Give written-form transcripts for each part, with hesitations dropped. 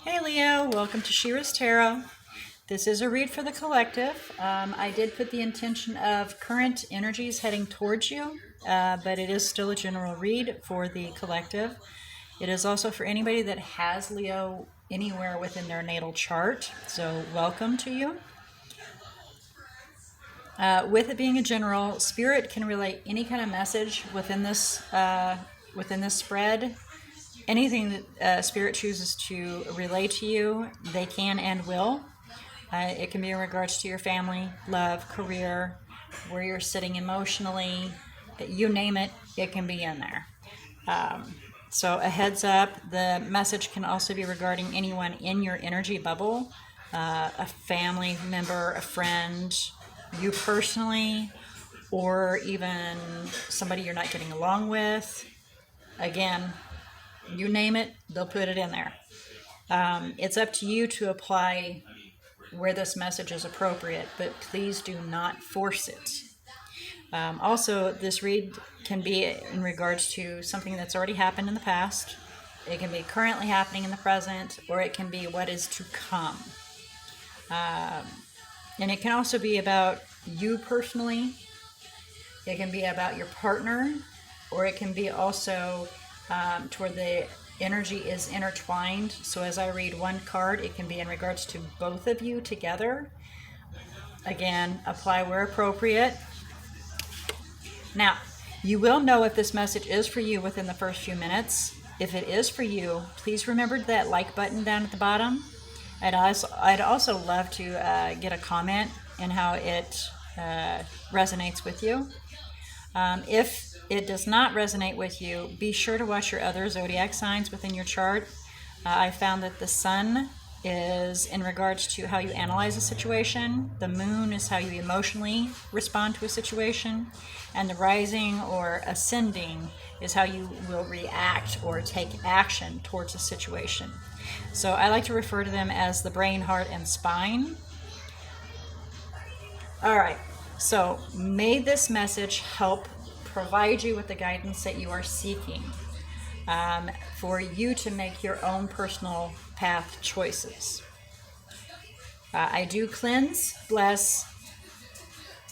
Hey Leo, welcome to She-ruhz Tarot. This is a read for the collective. I did put the intention of current energies heading towards you, but it is still a general read for the collective. It is also for anybody that has Leo anywhere within their natal chart, so welcome to you. With it being a general, Spirit can relay any kind of message within this spread. Anything that Spirit chooses to relay to you, they can and will. It can be in regards to your family, love, career, where you're sitting emotionally, you name it, it can be in there. So a heads up, the message can also be regarding anyone in your energy bubble, a family member, a friend, you personally, or even somebody you're not getting along with. Again, you name it, they'll put it in there. It's up to you to apply where this message is appropriate, but please do not force it. Also, this read can be in regards to something that's already happened in the past. It can be currently happening in the present, or it can be what is to come. And it can also be about you personally. It can be about your partner, or it can be also toward the energy is intertwined. So as I read one card, it can be in regards to both of you together. Again, apply where appropriate. Now, you will know if this message is for you within the first few minutes. If it is for you, please remember that like button down at the bottom. I'd also love to get a comment and how it resonates with you. If it does not resonate with you, be sure to watch your other zodiac signs within your chart. I found that the sun is in regards to how you analyze a situation, the moon is how you emotionally respond to a situation, and the rising or ascending is how you will react or take action towards a situation. So I like to refer to them as the brain, heart, and spine. All right, so may this message help provide you with the guidance that you are seeking for you to make your own personal path choices. I do cleanse, bless,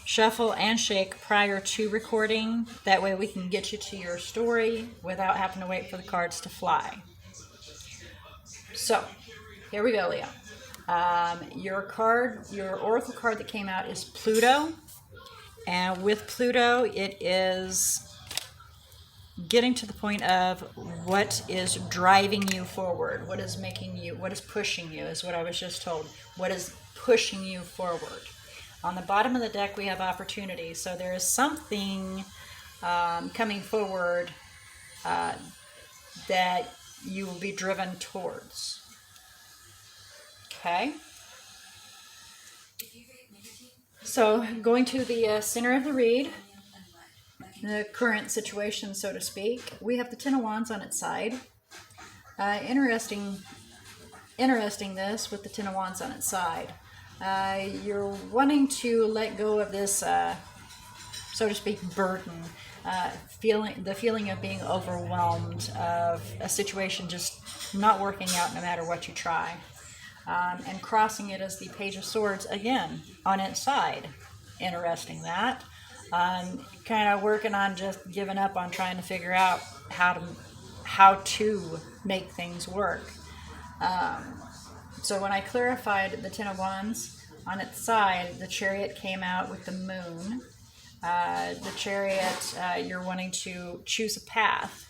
shuffle, and shake prior to recording. That way we can get you to your story without having to wait for the cards to fly. So, here we go, Leo. Your oracle card that came out is Pluto. And with Pluto, it is getting to the point of what is driving you forward, what is pushing you, is what I was just told. What is pushing you forward? On the bottom of the deck, we have opportunity. So there is something coming forward that you will be driven towards. Okay? So going to the center of the read, the current situation, so to speak, we have the Ten of Wands on its side. Interesting this with the Ten of Wands on its side. You're wanting to let go of this, so to speak, burden, the feeling of being overwhelmed, of a situation just not working out no matter what you try. And crossing it as the Page of Swords again on its side. Interesting that. Kind of working on just giving up on trying to figure out how to make things work. So when I clarified the Ten of Wands on its side, the Chariot came out with the Moon. The Chariot, you're wanting to choose a path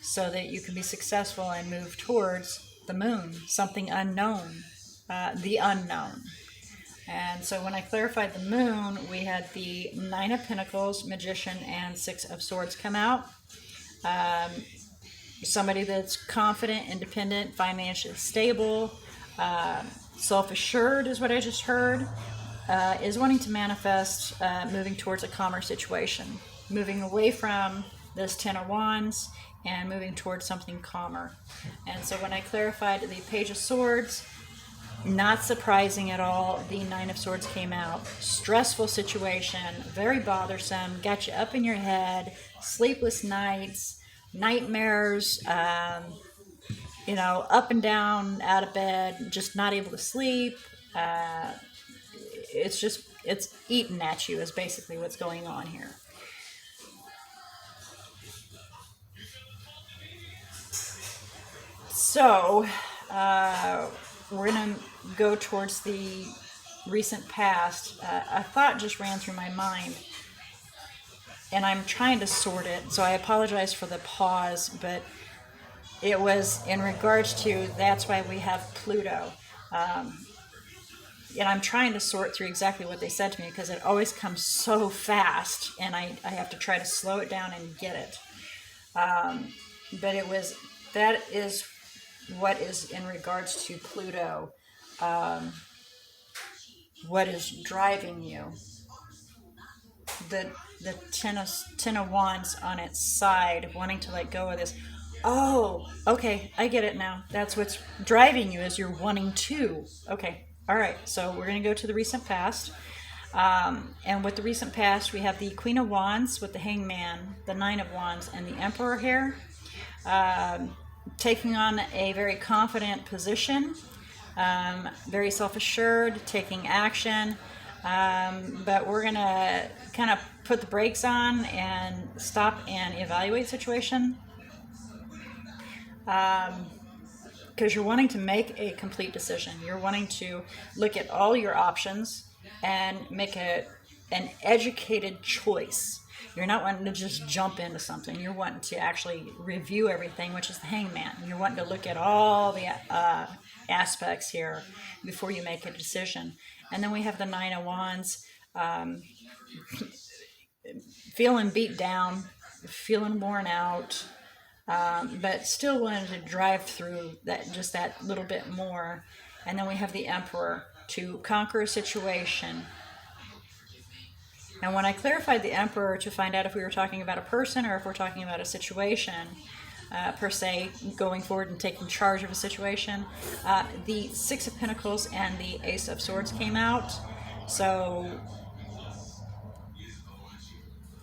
so that you can be successful and move towards the Moon, something unknown, the unknown. And so when I clarified the Moon, we had the Nine of Pentacles, Magician, and Six of Swords come out. Somebody that's confident, independent, financially stable, self-assured is what I just heard, is wanting to manifest moving towards a calmer situation, moving away from this Ten of Wands and moving towards something calmer. And so when I clarified the Page of Swords, not surprising at all, the Nine of Swords came out. Stressful situation, very bothersome, got you up in your head, sleepless nights, nightmares, up and down, out of bed, just not able to sleep. It's eating at you is basically what's going on here. So, we're going to go towards the recent past. A thought just ran through my mind, and I'm trying to sort it, so I apologize for the pause, but it was in regards to that's why we have Pluto. And I'm trying to sort through exactly what they said to me because it always comes so fast, and I have to try to slow it down and get it. But that is what is in regards to Pluto. What is driving you? The ten of Wands on its side, wanting to let go of this. Oh, okay, I get it now. That's what's driving you, is you're wanting to. Okay, all right. So we're going to go to the recent past. And with the recent past, we have the Queen of Wands with the Hangman, the Nine of Wands, and the Emperor here. Taking on a very confident position, very self-assured, taking action. But we're going to kind of put the brakes on and stop and evaluate the situation. Because you're wanting to make a complete decision. You're wanting to look at all your options and make an educated choice. You're not wanting to just jump into something. You're wanting to actually review everything, which is the Hangman. You're wanting to look at all the aspects here before you make a decision. And then we have the Nine of Wands, feeling beat down, feeling worn out, but still wanting to drive through that little bit more. And then we have the Emperor to conquer a situation. And when I clarified the Emperor to find out if we were talking about a person or if we're talking about a situation, per se, going forward and taking charge of a situation, the Six of Pentacles and the Ace of Swords came out. So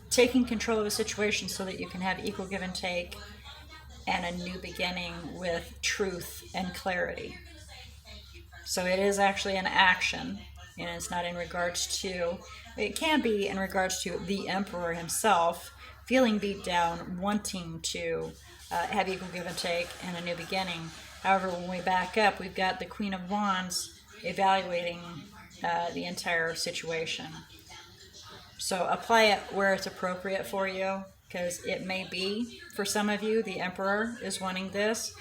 taking control of a situation so that you can have equal give and take and a new beginning with truth and clarity. So it is actually an action, and it's not in regards to, it can be in regards to the Emperor himself feeling beat down, wanting to have equal give and take and a new beginning. However, when we back up, we've got the Queen of Wands evaluating the entire situation. So apply it where it's appropriate for you, because it may be, for some of you, the Emperor is wanting this,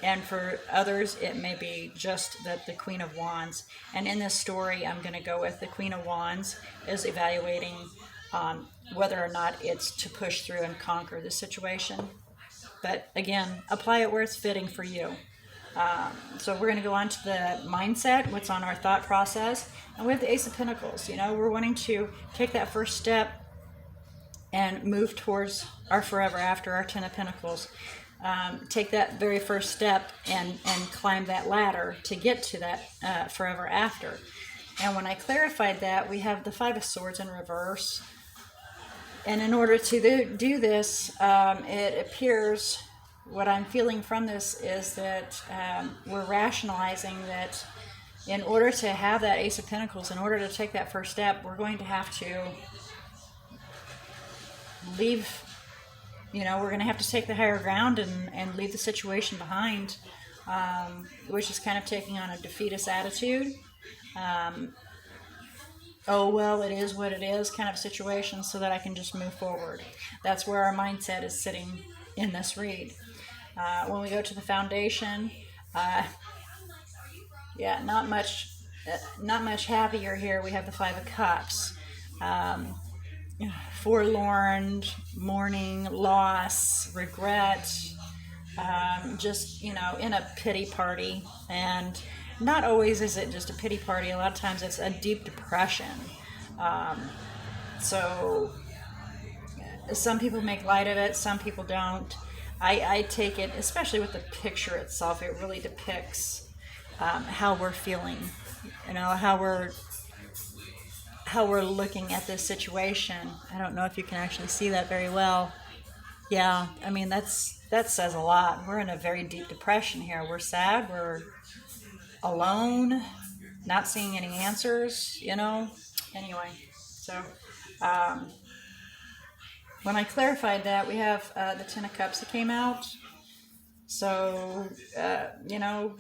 and for others, it may be just that the Queen of Wands. And in this story, I'm going to go with the Queen of Wands is evaluating whether or not it's to push through and conquer the situation. But again, apply it where it's fitting for you. So we're going to go on to the mindset, what's on our thought process. And we have the Ace of Pentacles. We're wanting to take that first step and move towards our forever after, our Ten of Pentacles. Take that very first step and climb that ladder to get to that forever after. And when I clarified that, we have the Five of Swords in reverse. And in order to do this, it appears, what I'm feeling from this is that we're rationalizing that in order to have that Ace of Pentacles, in order to take that first step, we're going to have to leave, we're going to have to take the higher ground and leave the situation behind, which is kind of taking on a defeatist attitude. Oh, well, it is what it is kind of situation, so that I can just move forward. That's where our mindset is sitting in this read. When we go to the foundation, not much happier here. We have the Five of Cups. Forlorn, mourning, loss, regret, just, in a pity party. And not always is it just a pity party. A lot of times it's a deep depression. So some people make light of it, some people don't. I take it, especially with the picture itself, it really depicts how we're feeling, how we're looking at this situation. I don't know if you can actually see that very well. Yeah, I mean that says a lot. We're in a very deep depression here. We're sad, we're alone, not seeing any answers, you know. Anyway, so um, when I clarified that, we have the Ten of Cups that came out. So, you know,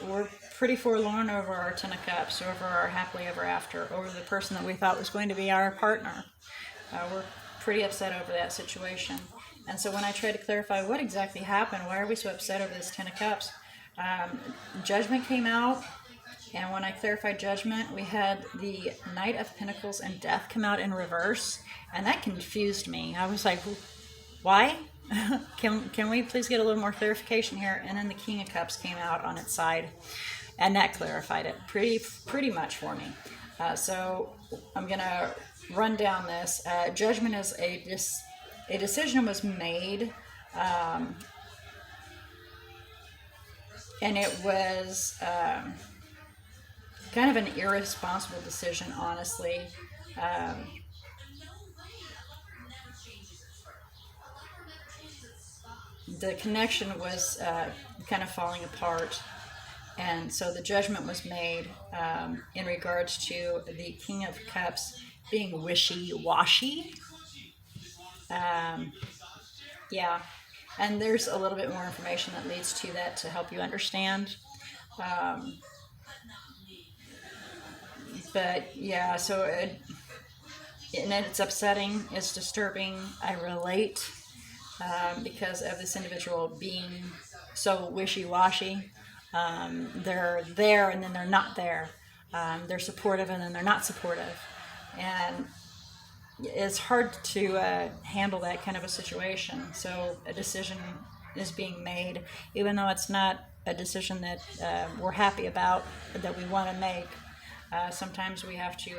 we're pretty forlorn over our Ten of Cups, over our happily ever after, over the person that we thought was going to be our partner. We're pretty upset over that situation. And so when I tried to clarify what exactly happened, why are we so upset over this Ten of Cups, Judgment came out. And when I clarified Judgment, we had the Knight of Pentacles and Death come out in reverse. And that confused me. I was like, why? Can we please get a little more clarification here? And then the King of Cups came out on its side, and that clarified it pretty much for me. So I'm gonna run down this. Judgment is a decision was made, and it was kind of an irresponsible decision, honestly. The connection was kind of falling apart, and so the judgment was made in regards to the King of Cups being wishy-washy. Yeah, and there's a little bit more information that leads to that to help you understand. But yeah, so and it's upsetting, it's disturbing. I relate. Because of this individual being so wishy-washy. They're there and then they're not there. They're supportive and then they're not supportive. And it's hard to handle that kind of a situation. So a decision is being made, even though it's not a decision that we're happy about, that we want to make. Sometimes we have to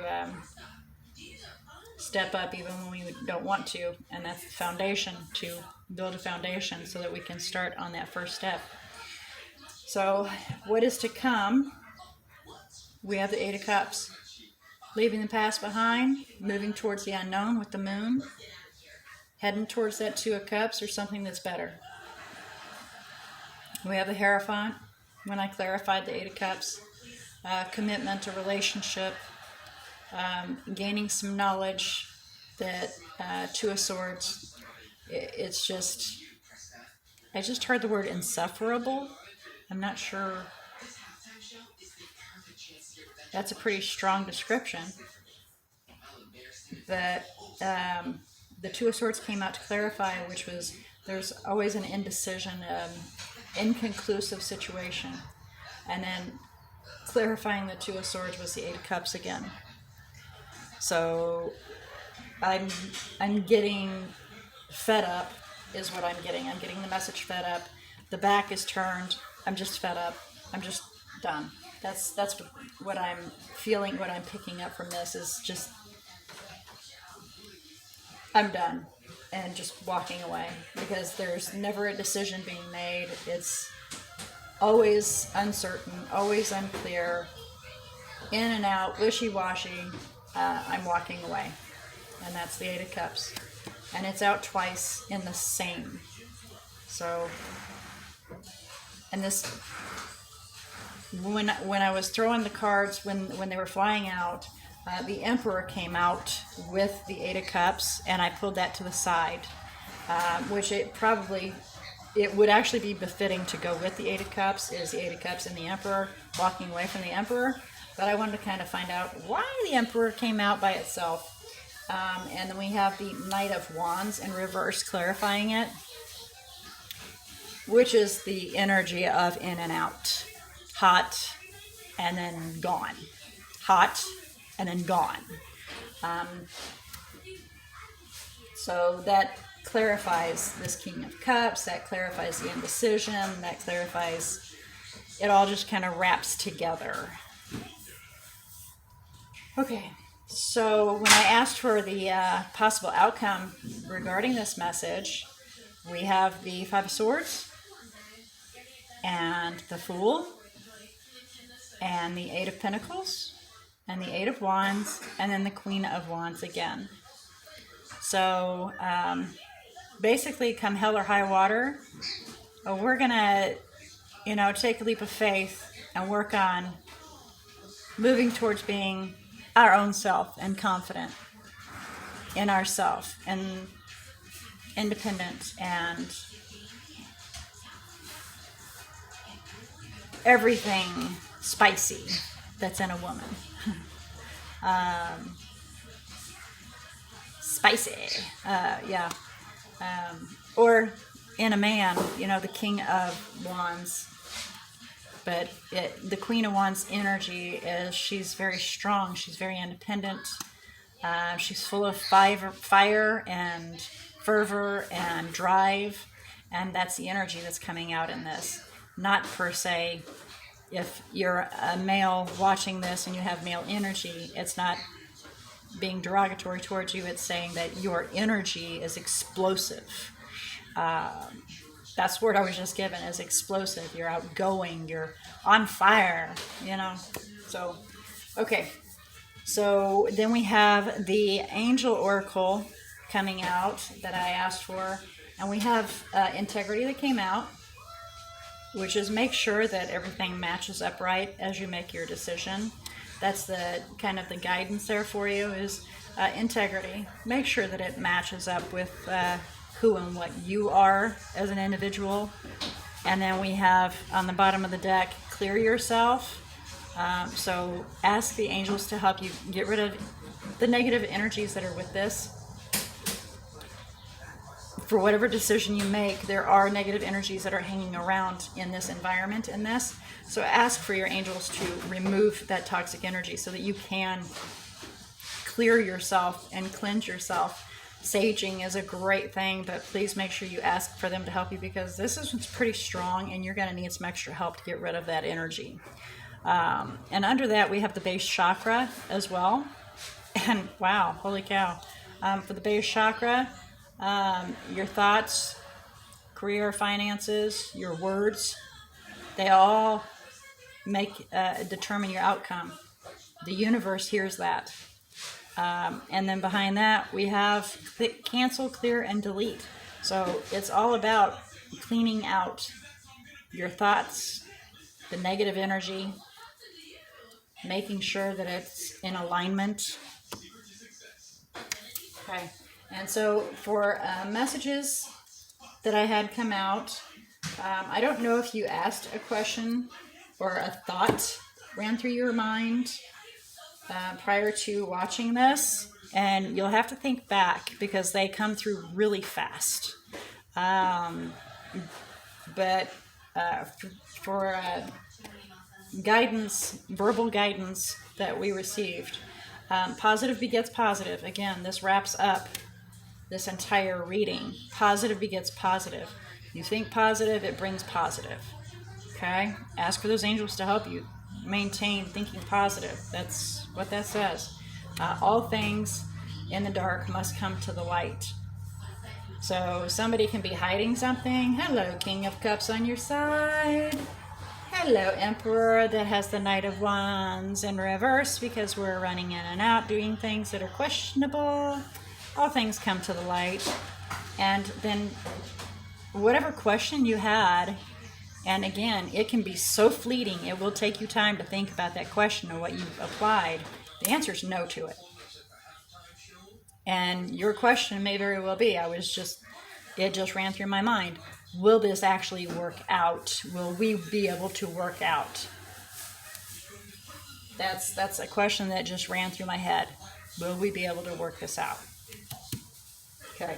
step up even when we don't want to, and that's the foundation, to build a foundation so that we can start on that first step. So what is to come? We have the Eight of Cups, leaving the past behind, moving towards the unknown with the moon, heading towards that Two of Cups or something that's better. We have the Hierophant. When I clarified the Eight of Cups, commitment, a relationship, gaining some knowledge. That Two of Swords, it's just, I just heard the word insufferable. I'm not sure. That's a pretty strong description. But the Two of Swords came out to clarify, which was there's always an indecision, inconclusive situation. And then clarifying the Two of Swords was the Eight of Cups again. So I'm getting fed up is what I'm getting. I'm getting the message fed up. The back is turned. I'm just fed up. I'm just done. That's what I'm feeling, what I'm picking up from this is just I'm done and just walking away, because there's never a decision being made. It's always uncertain, always unclear, in and out, wishy-washy. I'm walking away. And that's the Eight of Cups. And it's out twice in the same. So, and this, when I was throwing the cards, when they were flying out, the Emperor came out with the Eight of Cups, and I pulled that to the side, which it would actually be befitting to go with the Eight of Cups, is the Eight of Cups and the Emperor, walking away from the Emperor. But I wanted to kind of find out why the Emperor came out by itself. And then we have the Knight of Wands in reverse, clarifying it, which is the energy of in and out. Hot and then gone. Hot and then gone. So that clarifies this King of Cups, that clarifies the indecision, that clarifies, it all just kind of wraps together. Okay, so when I asked for the possible outcome regarding this message, we have the Five of Swords, and the Fool, and the Eight of Pentacles, and the Eight of Wands, and then the Queen of Wands again. So basically, come hell or high water, we're going to, take a leap of faith and work on moving towards being our own self and confident in ourself and independent and everything spicy that's in a woman. Spicy. Yeah. Or in a man, the King of Wands. But the Queen of Wands energy is she's very strong. She's very independent. She's full of fire and fervor and drive. And that's the energy that's coming out in this. Not per se, if you're a male watching this and you have male energy, it's not being derogatory towards you. It's saying that your energy is explosive. That's the word I was just given, is explosive. You're outgoing. You're on fire, So, okay. So then we have the Angel Oracle coming out that I asked for. And we have Integrity that came out, which is make sure that everything matches up right as you make your decision. That's the kind of the guidance there for you is integrity. Make sure that it matches up with who and what you are as an individual. And then we have on the bottom of the deck, clear yourself. So ask the angels to help you get rid of the negative energies that are with this. For whatever decision you make, there are negative energies that are hanging around in this environment in this. So ask for your angels to remove that toxic energy so that you can clear yourself and cleanse yourself. Saging is a great thing, but please make sure you ask for them to help you because this is pretty strong and you're going to need some extra help to get rid of that energy. And under that, we have the base chakra as well. And wow, holy cow. For the base chakra, your thoughts, career, finances, your words, they all determine your outcome. The universe hears that. And then behind that, we have cancel, clear, and delete. So it's all about cleaning out your thoughts, the negative energy, making sure that it's in alignment. Okay. And so for messages that I had come out, I don't know if you asked a question or a thought ran through your mind prior to watching this, and you'll have to think back because they come through really fast. But for guidance, verbal guidance that we received, positive begets positive. Again, this wraps up this entire reading. Positive begets positive. You think positive, it brings positive. Okay? Ask for those angels to help you maintain thinking positive. That's what that says. All things in the dark must come to the light. So somebody can be hiding something. Hello, King of Cups on your side. Hello, Emperor that has the Knight of Wands in reverse because we're running in and out doing things that are questionable. All things come to the light. And then whatever question you had, and again, it can be so fleeting, it will take you time to think about that question or what you've applied. The answer is no to it. And your question may very well be, it just ran through my mind. Will this actually work out? Will we be able to work out? That's a question that just ran through my head. Will we be able to work this out? Okay.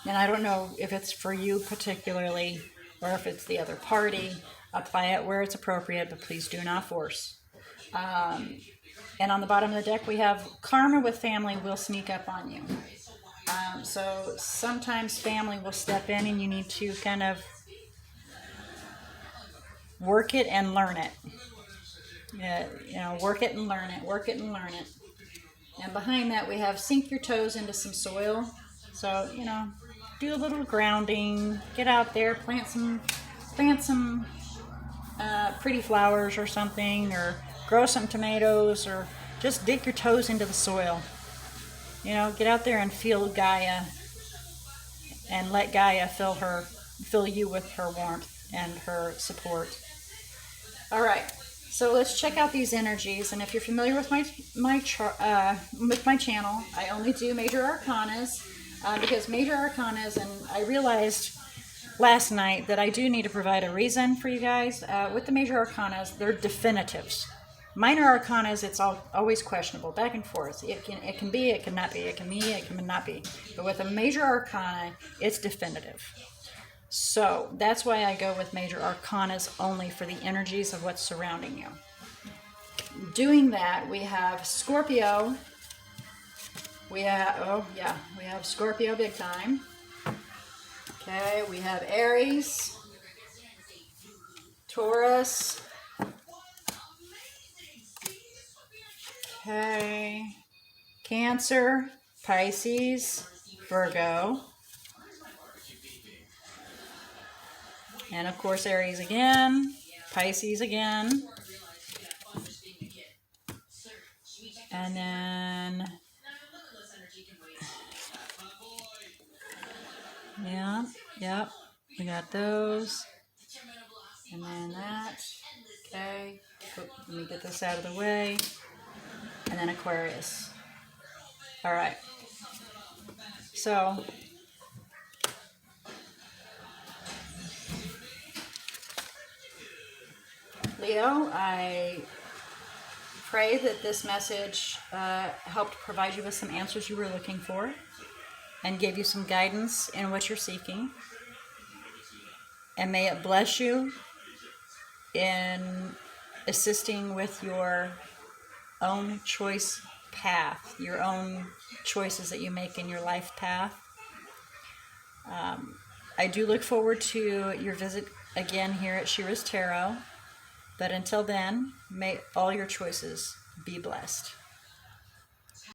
And I don't know if it's for you particularly or if it's the other party. Apply it where it's appropriate, but please do not force. And on the bottom of the deck, we have karma with family will sneak up on you. So sometimes family will step in and you need to kind of work it and learn it. Work it and learn it, work it and learn it. And behind that, we have sink your toes into some soil. So, do a little grounding, get out there, plant some pretty flowers or something, or grow some tomatoes, or just dig your toes into the soil. You know, get out there and feel Gaia, and let Gaia fill you with her warmth and her support. All right, so let's check out these energies. And if you're familiar with my channel, I only do major arcanas because major arcanas, and I realized last night that I do need to provide a reason for you guys. With the major arcanas, they're definitives. Minor arcanas, it's always questionable, back and forth. It can be, it cannot be, it can be, it cannot be. But with a major arcana, it's definitive. So that's why I go with major arcanas only for the energies of what's surrounding you. Doing that, we have Scorpio. We have Scorpio big time. Okay, we have Aries, Taurus. Okay, Cancer, Pisces, Virgo, and of course Aries again, Pisces again, and then yep, we got those, and then that. Okay, let me get this out of the way. And then Aquarius. All right. So, Leo, I pray that this message helped provide you with some answers you were looking for and gave you some guidance in what you're seeking. And may it bless you in assisting with your own choice path, your own choices that you make in your life path. I do look forward to your visit again here at She-ruhz Tarot, but until then, may all your choices be blessed.